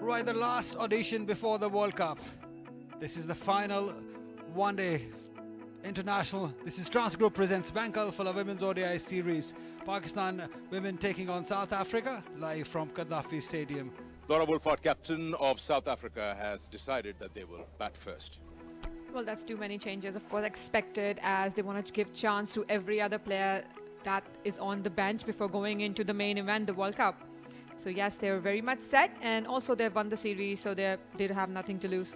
Right, the last audition before the World Cup. This is the final one-day international. This is Transgroup presents Bank Alpha Women's ODI series. Pakistan women taking on South Africa live from Gaddafi Stadium. Laura Wolfart, captain of South Africa, has decided that they will bat first. Well, that's too many changes, of course, expected, as they wanted to give chance to every other player that is on the bench before going into the main event, the World Cup. So yes, they're very much set, and also they've won the series, so they have nothing to lose.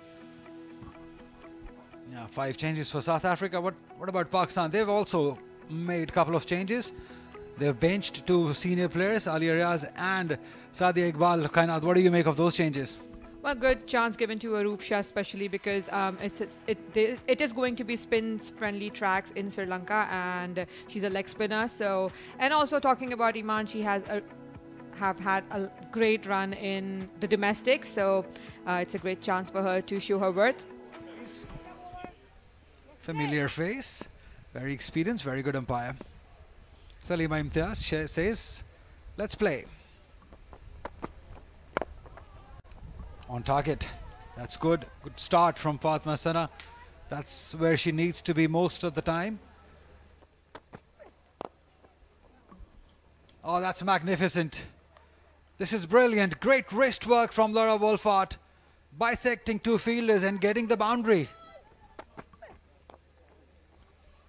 Yeah, 5 changes for South Africa. What about Pakistan? They've also made a couple of changes. They've benched 2 senior players, Ali Riaz and Sadia Iqbal Kainat. What do you make of those changes? Well, good chance given to Arup Shah, especially because it is going to be spin-friendly tracks in Sri Lanka, and she's a leg spinner. So, and also talking about Iman, she has have had a great run in the domestics, so it's a great chance for her to show her worth. Familiar face, very experienced, very good umpire. Salima Imtiaz says, let's play. On target. That's good. Good start from Fatma Sana. That's where she needs to be most of the time. Oh, that's magnificent. This is brilliant. Great wrist work from Laura Wolfart, bisecting 2 fielders and getting the boundary.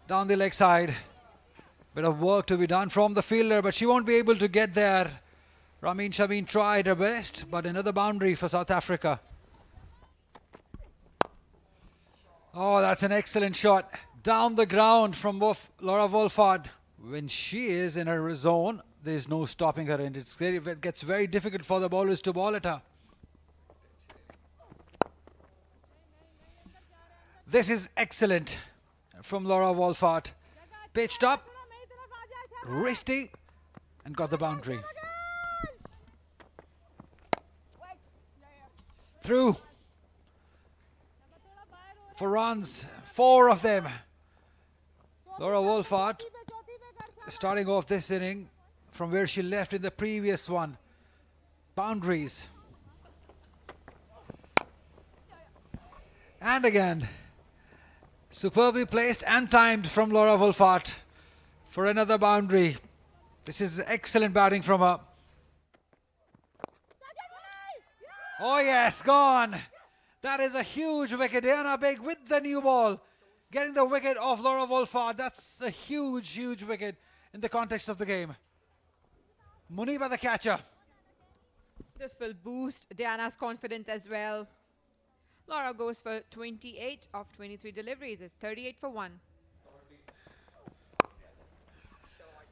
Down the leg side. Bit of work to be done from the fielder, but she won't be able to get there. Ramin Shameen tried her best, but another boundary for South Africa. Oh, that's an excellent shot. Down the ground from Laura Wolfart. When she is in her zone, there's no stopping her, and it gets very difficult for the bowlers to bowl at her. This is excellent from Laura Wolfart. Pitched up, wristy, and got the boundary. Through for runs, 4 of them. Laura Wolfart starting off this inning from where she left in the previous one. Boundaries. And again, superbly placed and timed from Laura Wolfart for another boundary. This is excellent batting from her. Oh yes, gone. That is a huge wicket. Diana Baig with the new ball, getting the wicket of Laura Wolfart. That's a huge, huge wicket in the context of the game. Muniba the catcher. This will boost Diana's confidence as well. Laura goes for 28 of 23 deliveries. It's 38 for 1.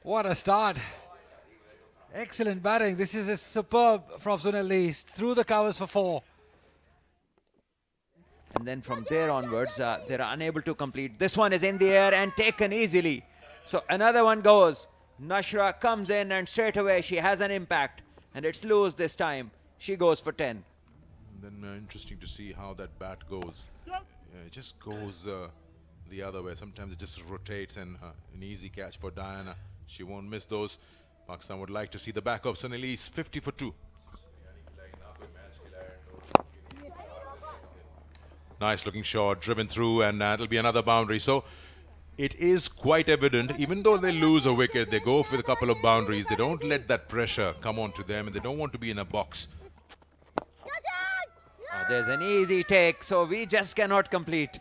What a start. Excellent batting. This is a superb from Sunil Lee. Through the covers for 4. And then from there onwards, they're unable to complete. This one is in the air and taken easily. So another one goes. Nashra comes in and straight away she has an impact. And it's loose this time. She goes for 10. And then interesting to see how that bat goes. It just goes the other way. Sometimes it just rotates, and an easy catch for Diana. She won't miss those. Pakistan would like to see the back of Sunil Lee's 50 for 2. Nice looking shot, driven through, and it'll be another boundary. So it is quite evident, even though they lose a wicket, they go for a couple of boundaries. They don't let that pressure come onto them, and they don't want to be in a box. There's an easy take, so we just cannot complete.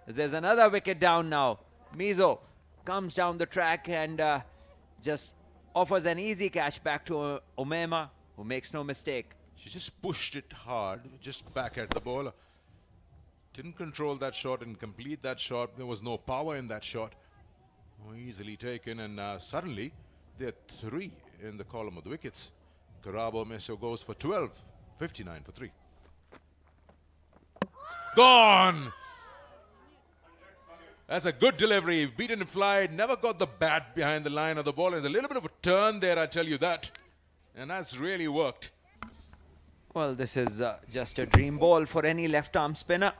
There's another wicket down now. Mizo comes down the track and just offers an easy catch back to Umaima, who makes no mistake. She just pushed it hard, just back at the bowler. Didn't control that shot and complete that shot. There was no power in that shot. Easily taken, and suddenly there are 3 in the column of the wickets. Karabo Meso goes for 12, 59 for 3. Gone! That's a good delivery. Beaten in flight, never got the bat behind the line of the ball, and a little bit of a turn there, I tell you that. And that's really worked. Well, this is just a dream ball for any left-arm spinner.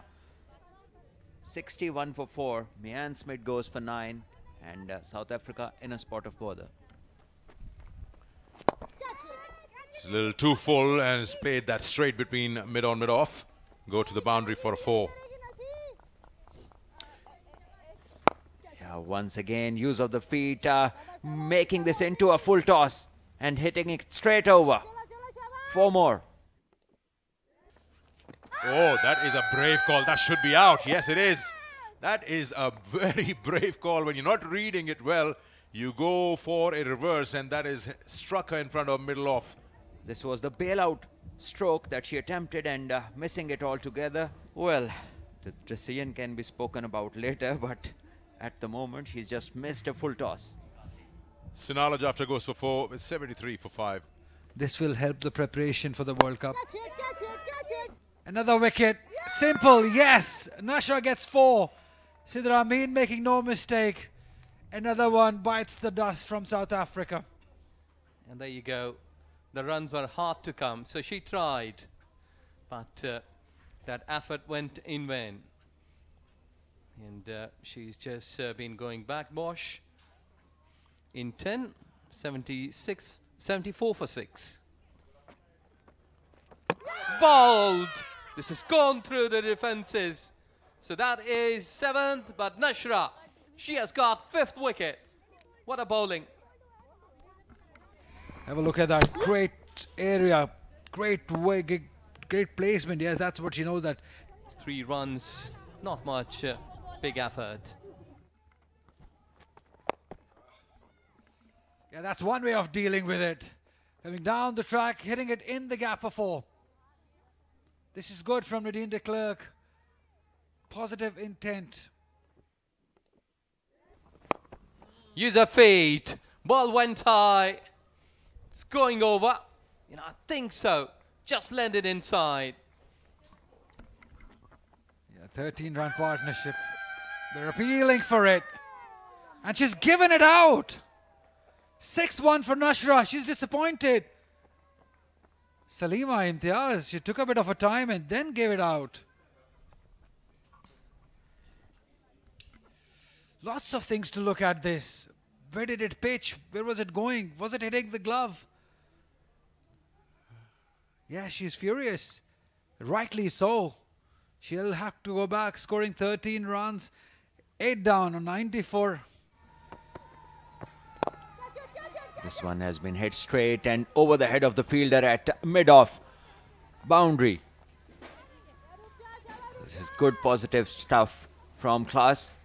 61 for 4. Mian Smith goes for 9. And South Africa in a spot of bother. She's a little too full and has played that straight between mid-on, mid-off. Go to the boundary for a 4. Yeah, once again, use of the feet, making this into a full toss and hitting it straight over. 4 more. Oh, that is a brave call. That should be out. Yes, it is. That is a very brave call. When you're not reading it well, you go for a reverse, and that is struck her in front of middle off. This was the bailout stroke that she attempted and missing it altogether. Well, the decision can be spoken about later, but at the moment she's just missed a full toss. Sinala Jafta goes for 4 with 73 for 5. This will help the preparation for the World Cup. Another wicket. Simple, yes. Nashra gets 4. Sidra Amin making no mistake. Another one bites the dust from South Africa. And there you go. The runs were hard to come, so she tried. But that effort went in vain. And she's just been going back, Bosch. In 10, 76, 74 for 6. Bowled! This has gone through the defences. So that is 7th, but Nashra, she has got 5th wicket. What a bowling. Have a look at that. Great area. Great way, great placement. Yes, that's what she knows that. 3 runs, not much big effort. Yeah, that's one way of dealing with it. Coming down the track, hitting it in the gap for 4. This is good from Nadine de Klerk. Positive intent. Use a feet. Ball went high. It's going over. You know, I think so. Just landed inside. Yeah, 13-run partnership. They're appealing for it. And she's given it out. 6-1 for Nashra. She's disappointed. Salima Imtiaz, she took a bit of a time and then gave it out. Lots of things to look at this. Where did it pitch? Where was it going? Was it hitting the glove? Yeah, she's furious. Rightly so. She'll have to go back, scoring 13 runs. 8 down on 94. This one has been hit straight and over the head of the fielder at mid-off boundary. This is good positive stuff from Class.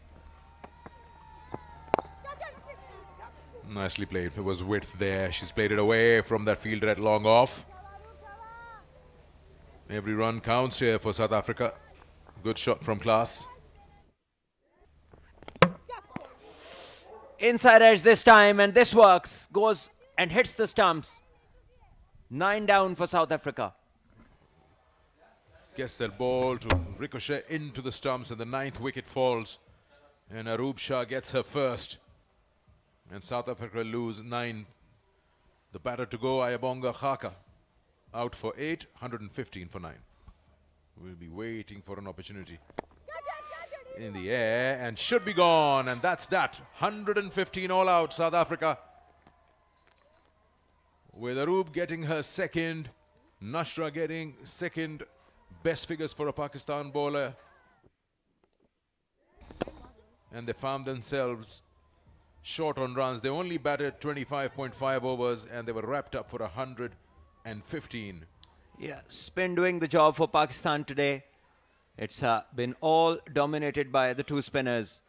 Nicely played. There was width there. She's played it away from that fielder at long off. Every run counts here for South Africa. Good shot from Class. Inside edge this time, and this works. Goes and hits the stumps. 9 down for South Africa. Gets that ball to ricochet into the stumps, and the 9th wicket falls. And Aroop Shah gets her first. And South Africa lose 9. The batter to go, Ayabonga Khaka. Out for 8, 115 for 9. We'll be waiting for an opportunity. In the air and should be gone, and that's that. 115 all out, South Africa. With Aroop getting her second, Nashra getting second. Best figures for a Pakistan bowler. And they found themselves short on runs. They only batted 25.5 overs and they were wrapped up for 115. Yeah, spin doing the job for Pakistan today. It's been all dominated by the 2 spinners.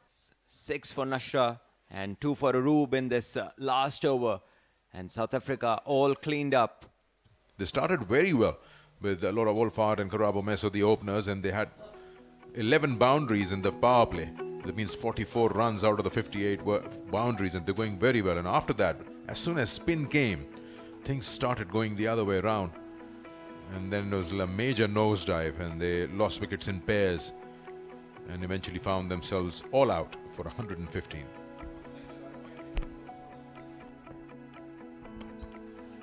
6 for Nashra and 2 for Aroop in this last over. And South Africa all cleaned up. They started very well with Laura Wolfhard and Karabo Meso, the openers, and they had 11 boundaries in the power play. That means 44 runs out of the 58 were boundaries, and they're going very well. And after that, as soon as spin came, things started going the other way around. And then there was a major nosedive, and they lost wickets in pairs and eventually found themselves all out for 115.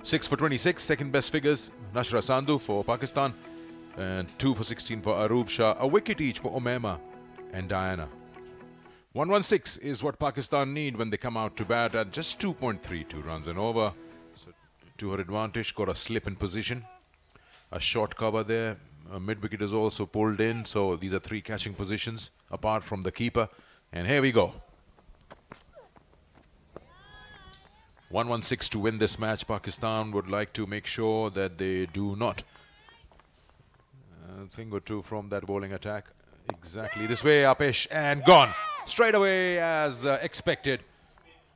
6 for 26, second best figures, Nashra Sandhu for Pakistan, and 2 for 16 for Aroop Shah, a wicket each for Omema and Diana. 116 is what Pakistan need when they come out to bat at just 2.32 runs and over. So to her advantage, got a slip in position. A short cover there. A mid-wicket is also pulled in, so these are 3 catching positions apart from the keeper. And here we go. 116 to win this match. Pakistan would like to make sure that they do not. A thing or two from that bowling attack. Exactly this way, Apesh, and gone. Straight away as expected.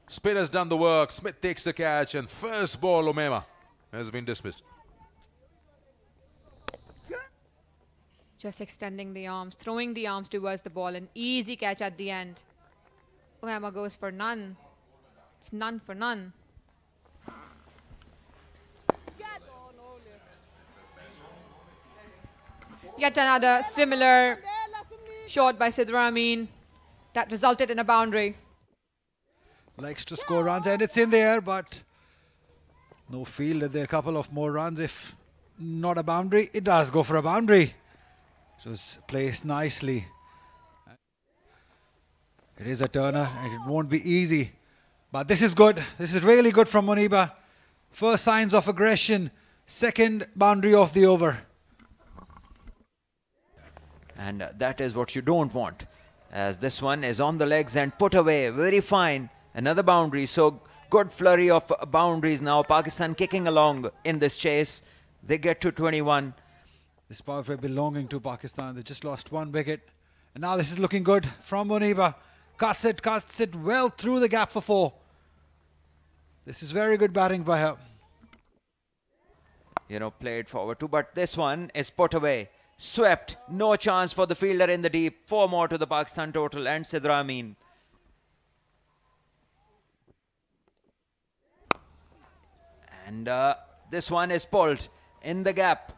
Spin has done the work. Smith takes the catch, and first ball, Umema, has been dismissed. Just extending the arms, throwing the arms towards the ball. An easy catch at the end. Umema goes for none. It's none for none. Yet another similar shot by Sidra Amin that resulted in a boundary. Likes to score runs, and it's in there, but no field. There are a couple of more runs. If not a boundary, it does go for a boundary. It was placed nicely. It is a turner, and it won't be easy. But this is good. This is really good from Muniba. First signs of aggression. Second boundary of the over. And that is what you don't want, as this one is on the legs and put away. Very fine. Another boundary. So good flurry of boundaries now. Pakistan kicking along in this chase. They get to 21. This power play belonging to Pakistan. They just lost 1 wicket. And now this is looking good from Muniba. Cuts it well through the gap for 4. This is very good batting by her. You know, played forward too, but this one is put away. Swept. No chance for the fielder in the deep. 4 more to the Pakistan total and Sidra Amin. And this one is pulled in the gap.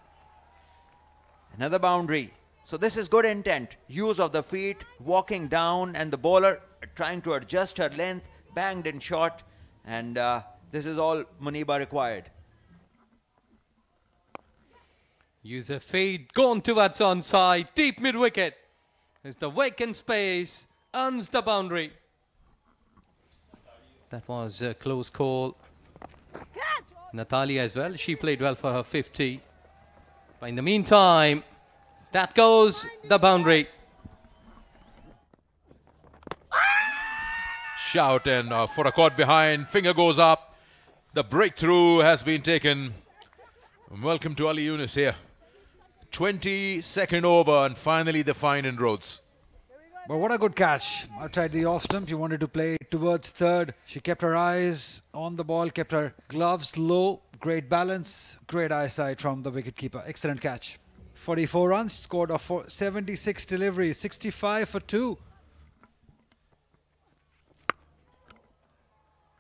Another boundary. So this is good intent. Use of the feet, walking down, and the bowler trying to adjust her length, banged in shot. And this is all Muniba required. Use a fade, gone towards onside, deep mid-wicket. As the vacant space earns the boundary. That was a close call. Natalia as well, she played well for her 50. But in the meantime, that goes the boundary. Shout, and for a caught behind, finger goes up. The breakthrough has been taken. Welcome to Ali Yunus here. 22nd over, and finally the fine in Rhodes. But what a good catch. Outside the off stump, she wanted to play towards third. She kept her eyes on the ball, kept her gloves low. Great balance, great eyesight from the wicketkeeper. Excellent catch. 44 runs, scored off 76 deliveries, 65 for 2.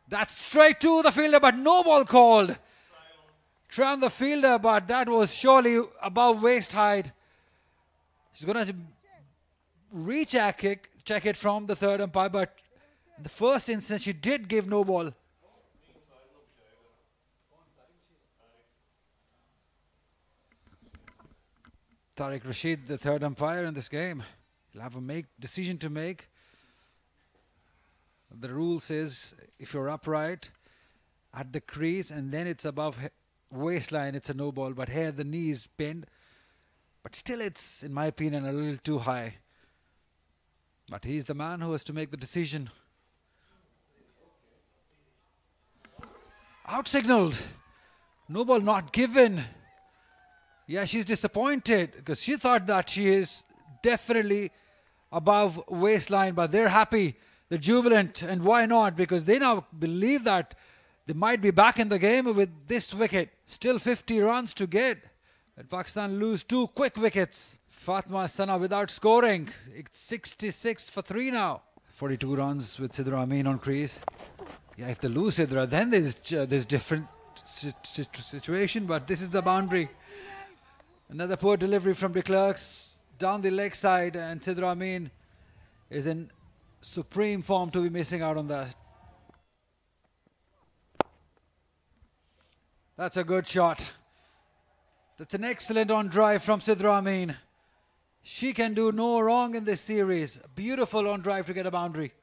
That's straight to the fielder, but no ball called. Try on the fielder, but that was surely above waist height. She's going to recheck it from the third umpire, but in the first instance she did give no ball. Tariq Rashid, the third umpire in this game, will have a decision to make. The rule says if you're upright at the crease and then it's above waistline, it's a no ball, but here the knee is bent. But still it's, in my opinion, a little too high. But he's the man who has to make the decision. Out signalled. No ball not given. Yeah, she's disappointed because she thought that she is definitely above waistline, but they're happy. They're jubilant, and why not? Because they now believe that they might be back in the game with this wicket. Still 50 runs to get. And Pakistan lose 2 quick wickets. Fatma Sana without scoring. It's 66 for 3 now. 42 runs with Sidra Amin on crease. Yeah, if they lose Sidra, then there's different situation, but this is the boundary. Another poor delivery from de Klerk's down the leg side, and Sidra Amin is in supreme form to be missing out on that. That's a good shot. That's an excellent on drive from Sidra Amin. She can do no wrong in this series. Beautiful on drive to get a boundary.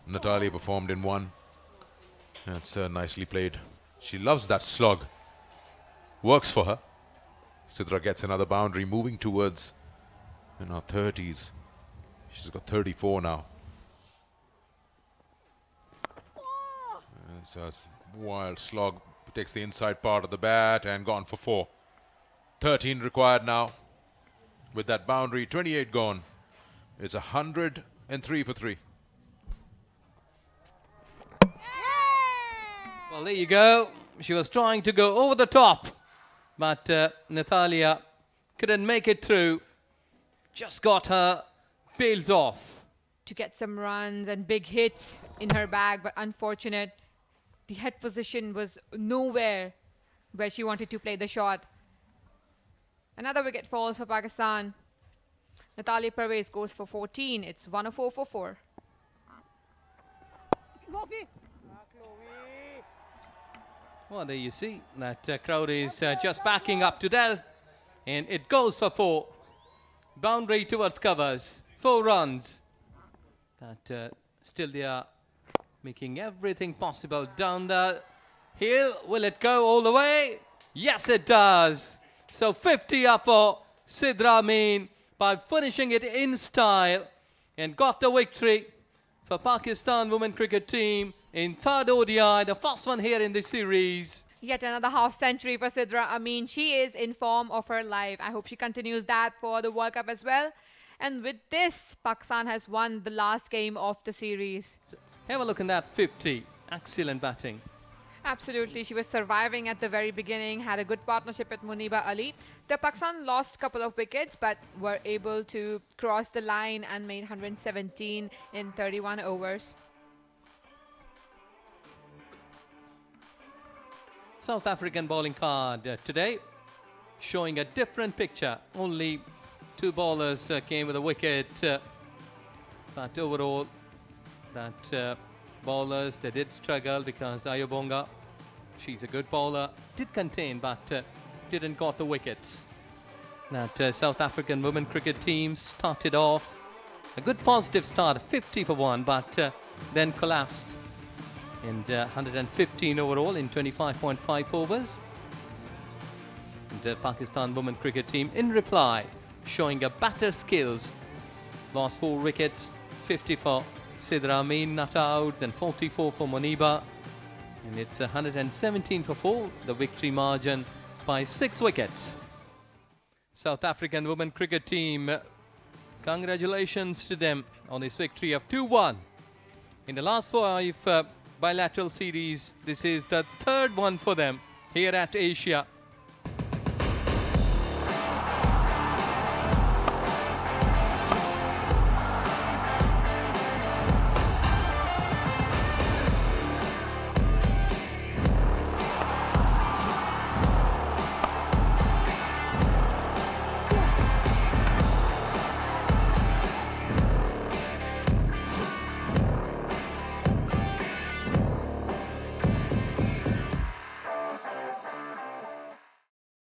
Natalia performed in one. That's nicely played. She loves that slog. Works for her. Sidra gets another boundary, moving towards in her 30s. She's got 34 now. It's a wild slog. Takes the inside part of the bat and gone for 4. 13 required now. With that boundary, 28 gone. It's 103 for 3. Well, there you go. She was trying to go over the top, but Natalia couldn't make it through. Just got her bails off. To get some runs and big hits in her bag, but unfortunate. The head position was nowhere where she wanted to play the shot. Another wicket falls for Pakistan. Natalia Pervez goes for 14. It's 104 for 4. Well, there you see that crowd is just backing up to that, and it goes for 4. Boundary towards covers. 4 runs. That still they are making everything possible down the hill. Will it go all the way? Yes, it does. So 50 up for Sidra Amin by finishing it in style, and got the victory for Pakistan women cricket team in 3rd ODI, the first one here in the series. Yet another half century for Sidra Amin. She is in form of her life. I hope she continues that for the World Cup as well. And with this, Pakistan has won the last game of the series. Have a look at that 50. Excellent batting. Absolutely. She was surviving at the very beginning, had a good partnership with Muniba Ali. The Pakistan lost a couple of wickets, but were able to cross the line and made 117 in 31 overs. South African bowling card today, showing a different picture. Only 2 bowlers came with a wicket, but overall, that bowlers, they did struggle because Ayobonga, she's a good bowler, did contain, but didn't got the wickets. That South African women cricket team started off a good positive start, 50 for 1, but then collapsed. And 115 overall in 25.5 overs. And the Pakistan women cricket team in reply, showing a better skills. Lost 4 wickets, 50 for Sidra Amin, not out, and 44 for Muniba. And it's 117 for 4, the victory margin by 6 wickets. South African women cricket team, congratulations to them on this victory of 2-1. In the last 5 bilateral series, this is the 3rd one for them here at Asia.